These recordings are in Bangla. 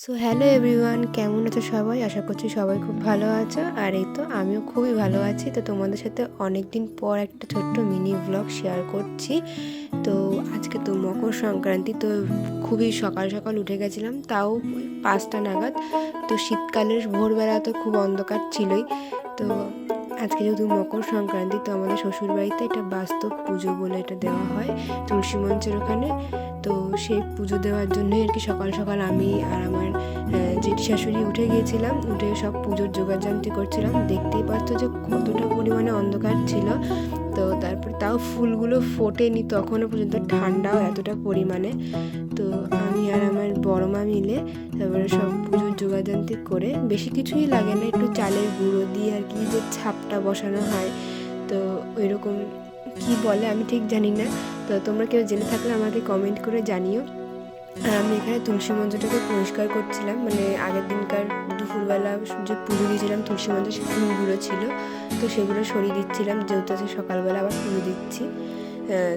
সো হ্যালো এভরিওয়ান, কেমন আছো সবাই? আশা করছি সবাই খুব ভালো আছো। আর এই তো আমিও খুবই ভালো আছি। তো তোমাদের সাথে অনেক দিন পর একটা ছোট্ট মিনি ব্লগ শেয়ার করছি। তো আজকে তো মকর সংক্রান্তি, তো খুবই সকাল সকাল উঠে গেছিলাম, তাও ওই 5টা নাগাদ। তো শীতকালের ভোরবেলা তো খুব অন্ধকার ছিলই। তো আজকে যেহেতু মকর সংক্রান্তি, তো আমাদের শ্বশুরবাড়িতে এটা বাস্তব পুজো বলে এটা দেওয়া হয় তুলসী মঞ্চের ওখানে। তো সেই পুজো দেওয়ার জন্যই আর কি সকাল সকাল আমি আর আমার জেঠি শাশুড়ি উঠে গিয়েছিলাম। উঠে সব পুজোর জোগাড়যন্ত্র করছিলাম। দেখতেই পাচ্ছ যে কতটা পরিমাণে অন্ধকার ছিল। তো তারপর তাও ফুলগুলো ফোটেনি তখনও পর্যন্ত, ঠান্ডাও এতটা পরিমাণে। তো আমি আর আমার বড় মা মিলে তারপরে সব পুজোর জোগাড়যন্ত্র করে, বেশি কিছুই লাগে না, একটু চালের গুঁড়ো দিয়ে আর কি যে ছাপটা বসানো হয়, তো ওই রকম কী বলে আমি ঠিক জানি না। তো তোমরা কেউ জেনে থাকলে আমাকে কমেন্ট করে জানিও। আর আমি এখানে তুলসী মঞ্চটাকে পরিষ্কার করছিলাম, মানে আগের দিনকার দুপুরবেলা যে পুজো দিয়েছিলাম তুলসী মঞ্চে, সে ফুলগুলো ছিল, তো সেগুলো সরিয়ে দিচ্ছিলাম, যেহেতু আছে সকালবেলা আবার পুজো দিচ্ছি।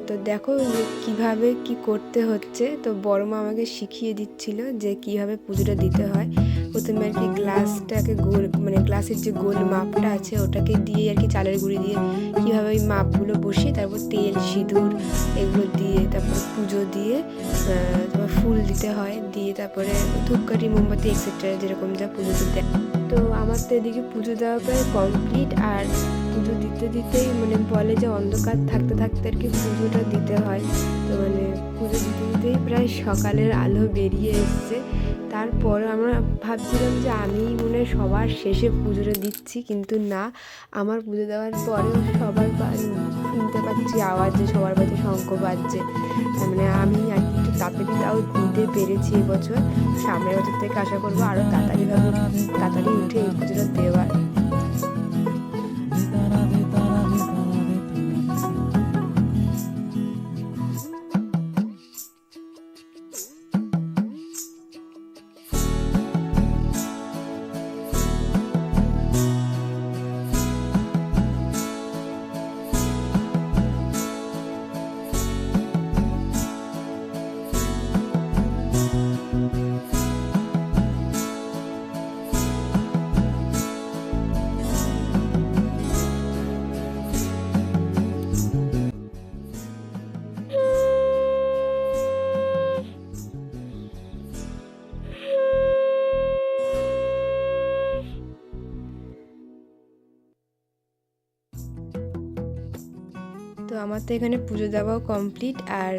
তো দেখো যে কীভাবে কি করতে হচ্ছে। তো বড় মা আমাকে শিখিয়ে দিচ্ছিল যে কীভাবে পুজোটা দিতে হয়। প্রথমে আর কি গ্লাসটাকে গোল, মানে গ্লাসের যে গোল মাপটা আছে ওটাকে দিয়ে আর কি চালের গুঁড়ি দিয়ে কীভাবে ওই মাপগুলো বসিয়ে তারপর তেল সিঁদুর এগুলো দিয়ে তারপর পুজো দিয়ে তারপর ফুল দিতে হয়, দিয়ে তারপরে ধূপকাঠি মোমবাতি এক্সেট্রা যেরকম যা পুজোতে দেয়। তো আমার তো এদিকে পুজো দেওয়া প্রায় কমপ্লিট। আর পুজো দিতে দিতেই মানে বলে যে অন্ধকার থাকতে থাকতে আর কি পুজোটা দিতে হয়। তো মানে পুজো দিতে দিতেই প্রায় সকালের আলো বেরিয়ে এসছে। তারপর আমরা ভাবছিলাম যে আমি মনে হয় সবার শেষে পুজোটা দিচ্ছি, কিন্তু না, আমার পুজো দেওয়ার পরেও সবার শুনতে পাচ্ছি আওয়াজ যে সবার বাড়িতে শঙ্খ বাজছে। তার মানে আমি আর কি একটু তাড়াতাড়ি তাও দিতে পেরেছি এবছর। সামনের বছর থেকে আশা করবো আরও তাড়াতাড়ি উঠে এই পুজোটা দেওয়ার। তো আমার তো এখানে পুজো দেওয়াও কমপ্লিট। আর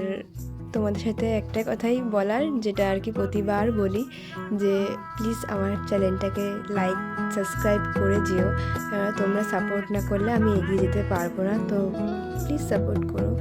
তোমাদের সাথে একটা কথাই বলার, যেটা আর কি প্রতিবার বলি, যে প্লিজ আমার চ্যানেলটাকে লাইক সাবস্ক্রাইব করে যেও। তোমরা সাপোর্ট না করলে আমি এগিয়ে যেতে পারবো না, তো প্লিজ সাপোর্ট করো।